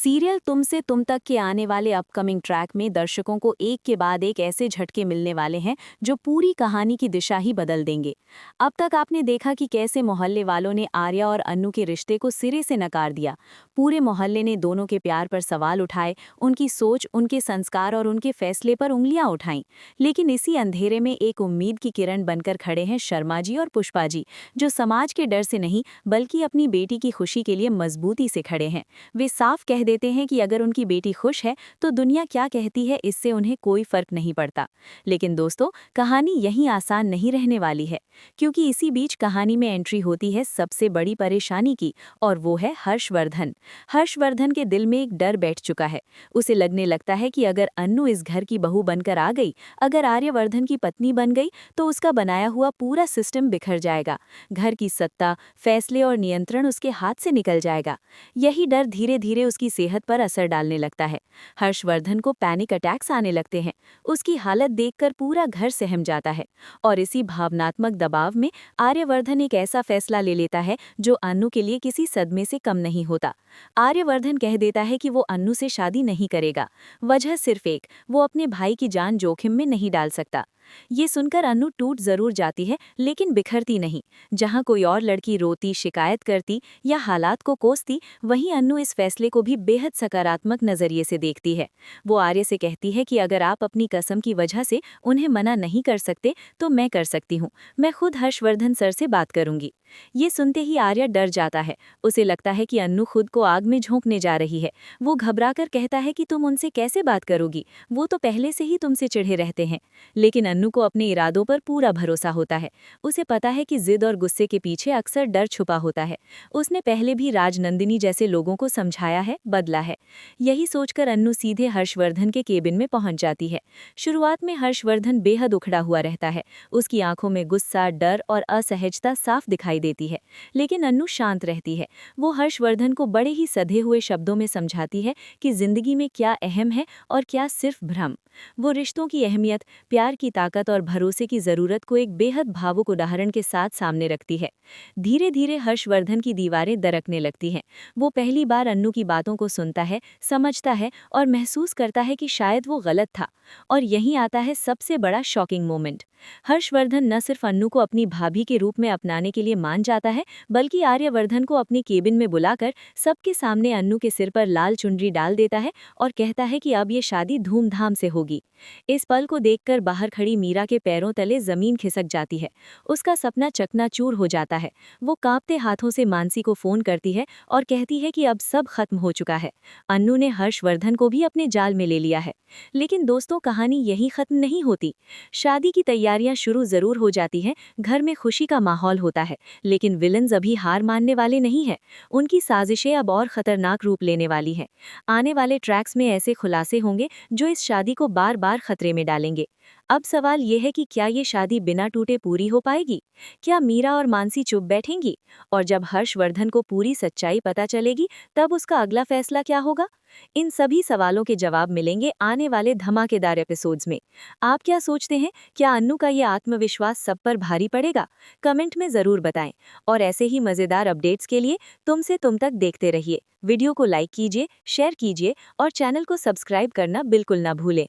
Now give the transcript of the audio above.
Serial तुम से तुम तक के आने वाले अपकमिंग ट्रैक में दर्शकों को एक के बाद एक ऐसे झटके मिलने वाले हैं जो पूरी कहानी की दिशा ही बदल देंगे। अब तक आपने देखा कि कैसे मोहल्ले वालों ने आर्या और अन्नू के रिश्ते को सिरे से नकार दिया। पूरे मोहल्ले ने दोनों के प्यार पर सवाल उठाए, उनकी सोच, उनके संस्कार और उनके फैसले पर उंगलियां उठाईं। लेकिन इसी अंधेरे में एक उम्मीद की किरण बनकर खड़े हैं शर्मा जी और पुष्पा जी, जो समाज के डर से नहीं बल्कि अपनी बेटी की खुशी के लिए मजबूती से खड़े हैं। वे साफ कह देते हैं कि अगर उनकी बेटी खुश है तो दुनिया क्या कहती है इससे उन्हें कोई फर्क नहीं पड़ता। लेकिन दोस्तों, कहानी यहीं आसान नहीं रहने वाली है, क्योंकि इसी बीच कहानी में एंट्री होती है सबसे बड़ी परेशानी की, और वो है हर्षवर्धन। हर्षवर्धन के दिल में एक डर बैठ चुका है। उसे लगने लगता है कि अगर अन्नू इस घर की बहू बनकर आ गई, अगर आर्यवर्धन की पत्नी बन गई, तो उसका बनाया हुआ पूरा सिस्टम बिखर जाएगा। घर की सत्ता, फैसले और नियंत्रण उसके हाथ से निकल जाएगा। यही डर धीरे धीरे उसकी सेहत पर असर डालने लगता है। हर्षवर्धन को पैनिक अटैक्स आने लगते हैं। उसकी हालत देखकर पूरा घर सहम जाता है। और इसी भावनात्मक दबाव में आर्यवर्धन एक ऐसा फैसला ले लेता है जो अन्नू के लिए किसी सदमे से कम नहीं होता। आर्यवर्धन कह देता है कि वो अन्नू से शादी नहीं करेगा। वजह सिर्फ एक, वो अपने भाई की जान जोखिम में नहीं डाल सकता। ये सुनकर अन्नू टूट जरूर जाती है, लेकिन बिखरती नहीं। जहां कोई और लड़की रोती, शिकायत करती या हालात को कोसती, वहीं अन्नू इस फैसले को भी बेहद सकारात्मक नजरिए से देखती है। वो आर्य से कहती है कि अगर आप अपनी कसम की वजह से उन्हें मना नहीं कर सकते तो मैं कर सकती हूँ। मैं खुद हर्षवर्धन सर से बात करूंगी। ये सुनते ही आर्य डर जाता है। उसे लगता है कि अन्नू खुद को आग में झोंकने जा रही है। वो घबराकर कहता है कि तुम उनसे कैसे बात करोगी, वो तो पहले से ही तुमसे चिढ़े रहते हैं। लेकिन अन्नू को अपने इरादों पर पूरा भरोसा होता है। उसे पता है कि जिद और गुस्से के पीछे अक्सर डर छुपा होता है। उसने पहले भी राजनंदिनी जैसे लोगों को समझाया है, बदला है। यही सोचकर अन्नू सीधे हर्षवर्धन के केबिन में पहुंच जाती है। शुरुआत में हर्षवर्धन बेहद उखड़ा हुआ रहता है। उसकी आंखों में गुस्सा, डर और असहजता साफ दिखाई देती है। लेकिन अन्नू शांत रहती है। वो हर्षवर्धन को बड़े ही सधे हुए शब्दों में समझाती है कि जिंदगी में क्या अहम है और क्या सिर्फ भ्रम। वो रिश्तों की अहमियत, प्यार की ताकत और भरोसे की जरूरत को एक बेहद भावुक उदाहरण के साथ सामने रखती है। धीरे धीरे हर्षवर्धन की दीवारें दरकने लगती हैं। वो पहली बार अन्नू की बातों को सुनता है, समझता है और महसूस करता है कि शायद वो गलत था। और यहीं आता है सबसे बड़ा शॉकिंग मोमेंट। हर्षवर्धन न सिर्फ अन्नू को अपनी भाभी के रूप में अपनाने के लिए मान जाता है, बल्कि आर्यवर्धन को अपने केबिन में बुलाकर सबके सामने अन्नू के सिर पर लाल चुनरी डाल देता है और कहता है कि अब ये शादी धूमधाम से होगी। इस पल को देखकर बाहर खड़ी मीरा के पैरों तले जमीन खिसक जाती है। उसका सपना चकनाचूर हो जाता है। वो कांपते हाथों से मानसी को फोन करती है और कहती है कि अब सब खत्म हो चुका है। अन्नू ने हर्षवर्धन को भी अपने जाल में ले लिया है। लेकिन दोस्तों, कहानी यहीं खत्म नहीं होती। शादी की तैयारियां शुरू जरूर हो जाती हैं, घर में खुशी का माहौल होता है, लेकिन विलन्स अभी हार मानने वाले नहीं हैं। उनकी साजिशें अब और खतरनाक रूप लेने वाली हैं। आने वाले ट्रैक्स में ऐसे खुलासे होंगे जो इस शादी को बार बार खतरे में डालेंगे। अब सवाल ये है कि क्या ये शादी बिना टूटे पूरी हो पाएगी? क्या मीरा और मानसी चुप बैठेंगी? और जब हर्षवर्धन को पूरी सच्चाई पता चलेगी, तब उसका अगला फैसला क्या होगा? इन सभी सवालों के जवाब मिलेंगे आने वाले धमाकेदार एपिसोड्स में। आप क्या सोचते हैं? क्या अन्नू का ये आत्मविश्वास सब पर भारी पड़ेगा? कमेंट में जरूर बताएं। और ऐसे ही मजेदार अपडेट्स के लिए तुम से तुम तक देखते रहिए। वीडियो को लाइक कीजिए, शेयर कीजिए और चैनल को सब्सक्राइब करना बिल्कुल ना भूलें।